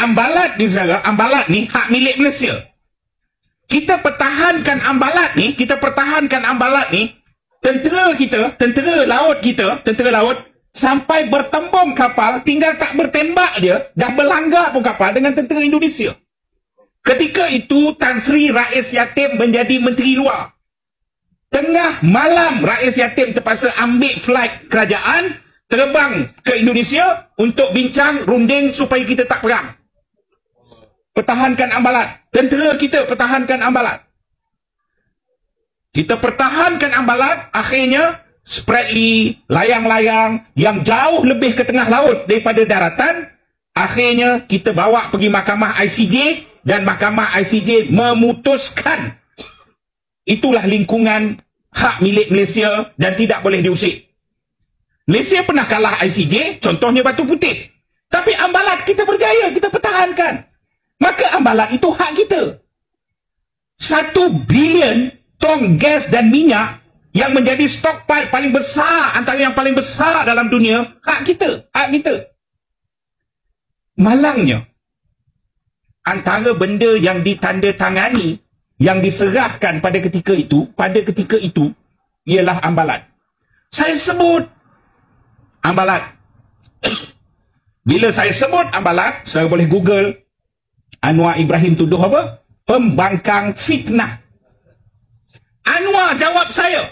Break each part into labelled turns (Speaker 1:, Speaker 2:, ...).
Speaker 1: Ambalat ni saudara, Ambalat ni hak milik Malaysia. Kita pertahankan Ambalat ni, tentera kita, tentera laut sampai bertembung kapal, tinggal tak bertembak dia, dah berlanggar pun kapal dengan tentera Indonesia. Ketika itu Tan Sri Rais Yatim menjadi menteri luar. Tengah malam Rais Yatim terpaksa ambil flight kerajaan, terbang ke Indonesia untuk bincang runding supaya kita tak perang. Pertahankan Ambalat. Tentera kita pertahankan Ambalat. Kita pertahankan Ambalat, akhirnya Spratly, layang-layang yang jauh lebih ke tengah laut daripada daratan, akhirnya kita bawa pergi mahkamah ICJ dan mahkamah ICJ memutuskan itulah lingkungan hak milik Malaysia dan tidak boleh diusik. Malaysia pernah kalah ICJ, contohnya Batu Putih. Tapi Ambalat kita berjaya, kita pertahankan. Maka Ambalat itu hak kita. 1 bilion tong gas dan minyak yang menjadi stockpile paling besar, antara yang paling besar dalam dunia, hak kita, hak kita. Malangnya, antara benda yang ditandatangani, yang diserahkan pada ketika itu, ialah Ambalat. Saya sebut Ambalat. Bila saya sebut Ambalat, saya boleh Google Anwar Ibrahim tuduh apa? Pembangkang fitnah. Anwar jawab saya,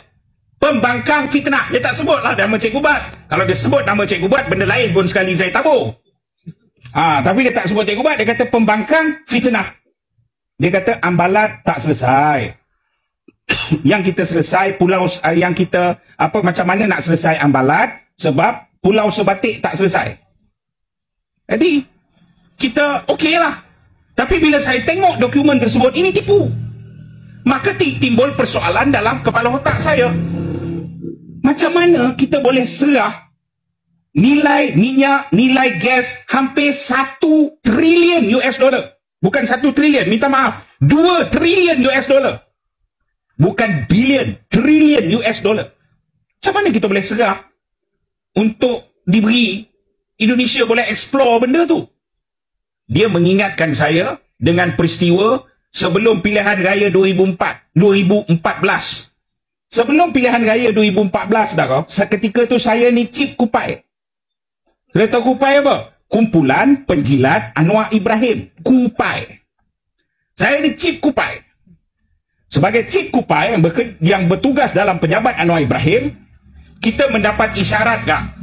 Speaker 1: pembangkang fitnah. Dia tak sebutlah nama Cikgu Bat. Kalau dia sebut nama Cikgu Bat, benda lain pun sekali saya tabur. Tapi dia tak sebut Cikgu Bat, dia kata pembangkang fitnah. Dia kata Ambalat tak selesai. Yang kita selesai pulau, yang kita macam mana nak selesai Ambalat, sebab Pulau Sebatik tak selesai. Jadi kita okeylah. Tapi bila saya tengok dokumen tersebut, ini tipu. Maka timbul persoalan dalam kepala otak saya. Macam mana kita boleh serah nilai minyak, nilai gas hampir 1 trilion US dollar. Bukan 1 trilion, minta maaf. 2 trilion US dollar. Bukan bilion, trilion US dollar. Macam mana kita boleh serah untuk diberi Indonesia boleh explore benda tu? Dia mengingatkan saya dengan peristiwa sebelum pilihan raya 2014. Sebelum pilihan raya 2014, saudara, seketika tu saya ni Cip Kupai. Saya tahu Kupai apa? Kumpulan Penjilat Anwar Ibrahim. Kupai. Saya ni Cip Kupai. Sebagai Cip Kupai yang bertugas dalam pejabat Anwar Ibrahim, kita mendapat isyarat tak?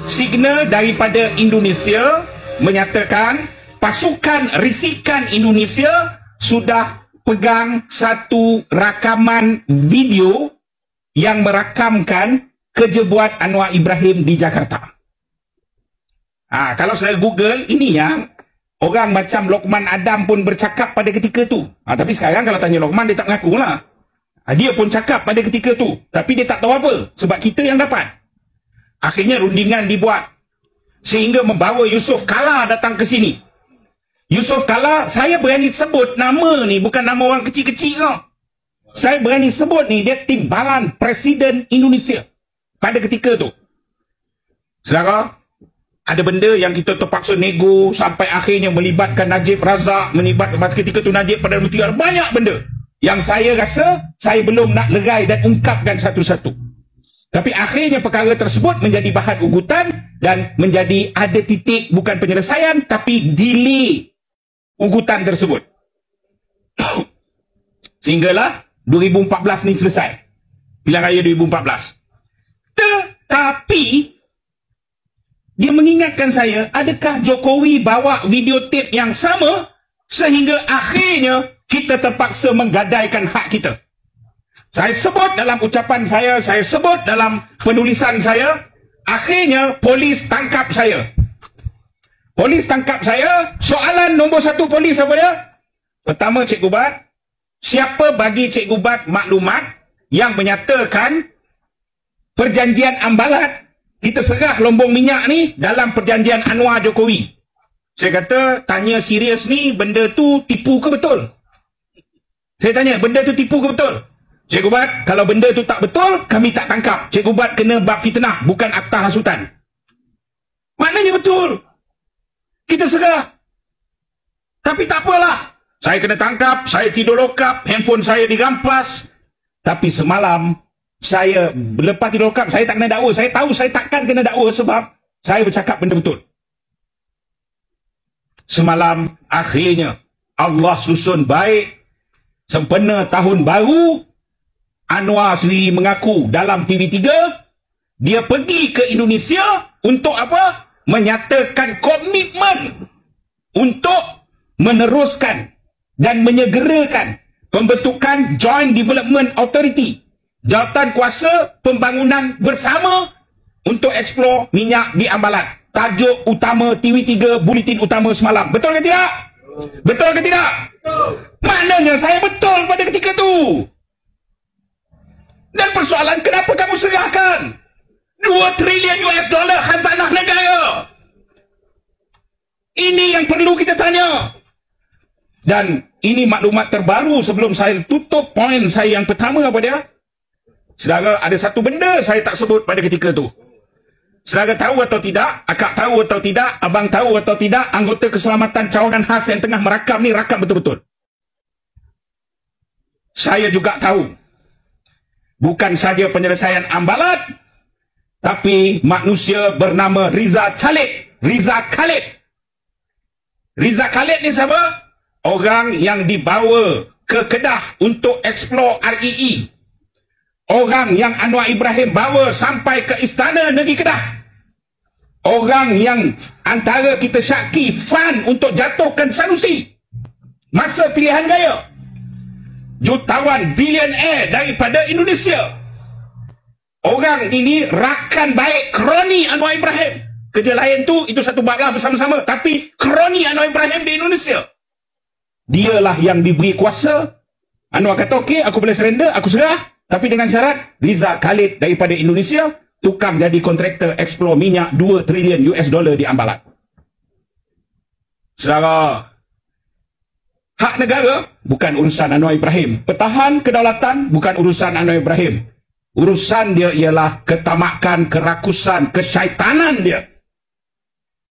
Speaker 1: Signal daripada Indonesia menyatakan pasukan risikan Indonesia sudah pegang satu rakaman video yang merakamkan kerja buat Anwar Ibrahim di Jakarta. Kalau saya Google, ini yang orang macam Lokman Adam pun bercakap pada ketika tu. Tapi sekarang kalau tanya Lokman, dia tak mengaku lah. Dia pun cakap pada ketika tu, tapi dia tak tahu apa, sebab kita yang dapat. Akhirnya rundingan dibuat sehingga membawa Yusuf Kala datang ke sini. Yusuf Kala, saya berani sebut nama ni, bukan nama orang kecil-kecil tau. Saya berani sebut ni, dia timbalan Presiden Indonesia pada ketika tu. Saudara, ada benda yang kita terpaksa nego sampai akhirnya melibatkan Najib Razak, melibatkan ketika tu Najib Perdana Menteri, banyak benda yang saya rasa saya belum nak lerai dan ungkapkan satu-satu. Tapi akhirnya perkara tersebut menjadi bahan ugutan dan menjadi ada titik, bukan penyelesaian, tapi delay ugutan tersebut. Sehinggalah 2014 ni selesai. Pilihan raya 2014. Tetapi dia mengingatkan saya, adakah Jokowi bawa videotip yang sama sehingga akhirnya kita terpaksa menggadaikan hak kita? Saya sebut dalam ucapan saya sebut dalam penulisan saya, akhirnya polis tangkap saya. Polis tangkap saya, soalan nombor 1 polis apa dia? Pertama, Cikgu Bat, siapa bagi Cikgu Bat maklumat yang menyatakan perjanjian Ambalat, kita serah lombong minyak ni dalam perjanjian Anwar Jokowi? Saya kata, tanya serius ni, benda tu tipu ke betul? Saya tanya, benda tu tipu ke betul? Cikgu Bat, kalau benda tu tak betul, kami tak tangkap. Cikgu Bat kena bab fitnah, bukan akta hasutan. Maknanya betul. Kita serah. Tapi tak apalah. Saya kena tangkap, saya tidur lokap, handphone saya dirampas. Tapi semalam, saya lepas tidur lokap, saya tak kena dakwa. Saya tahu saya takkan kena dakwa sebab saya bercakap benda betul. Semalam, akhirnya, Allah susun baik. Sempena tahun baru, Anwar sendiri mengaku dalam TV3, dia pergi ke Indonesia untuk apa? Menyatakan komitmen untuk meneruskan dan menyegerakan pembentukan Joint Development Authority, jawatan kuasa pembangunan bersama untuk eksplor minyak di Ambalat. Tajuk utama TV3 Buletin Utama semalam. Betul ke tidak? Betul ke tidak? Maknanya saya betul pada ketika itu. Dan persoalan, kenapa kamu serahkan 2 triliun US dollar khazanah negara? Ini yang perlu kita tanya. Dan ini maklumat terbaru sebelum saya tutup poin saya yang pertama apa dia? Saudara, ada satu benda saya tak sebut pada ketika itu. Saudara tahu atau tidak, akak tahu atau tidak, abang tahu atau tidak, anggota keselamatan cawangan khas yang tengah merakam ni rakam betul-betul. Saya juga tahu. Bukan saja penyelesaian Ambalat, tapi manusia bernama Riza Khalid. Riza Khalid ni siapa? Orang yang dibawa ke Kedah untuk eksplor REE. Orang yang Anwar Ibrahim bawa sampai ke Istana Negeri Kedah. Orang yang antara kita syaki fund untuk jatuhkan Sanusi masa pilihan raya. Jutawan bilioner daripada Indonesia. Orang ini rakan baik kroni Anwar Ibrahim. Kerja lain tu, itu satu bab lah bersama-sama. Tapi kroni Anwar Ibrahim di Indonesia. Dialah yang diberi kuasa. Anwar kata, okey, aku boleh surrender, aku serah. Tapi dengan syarat, Riza Khalid daripada Indonesia tukang jadi kontraktor eksplor minyak 2 triliun US dollar di Ambalat. Saudara, hak negara bukan urusan Anwar Ibrahim. Pertahan kedaulatan bukan urusan Anwar Ibrahim. Urusan dia ialah ketamakan, kerakusan, kesyaitanan dia.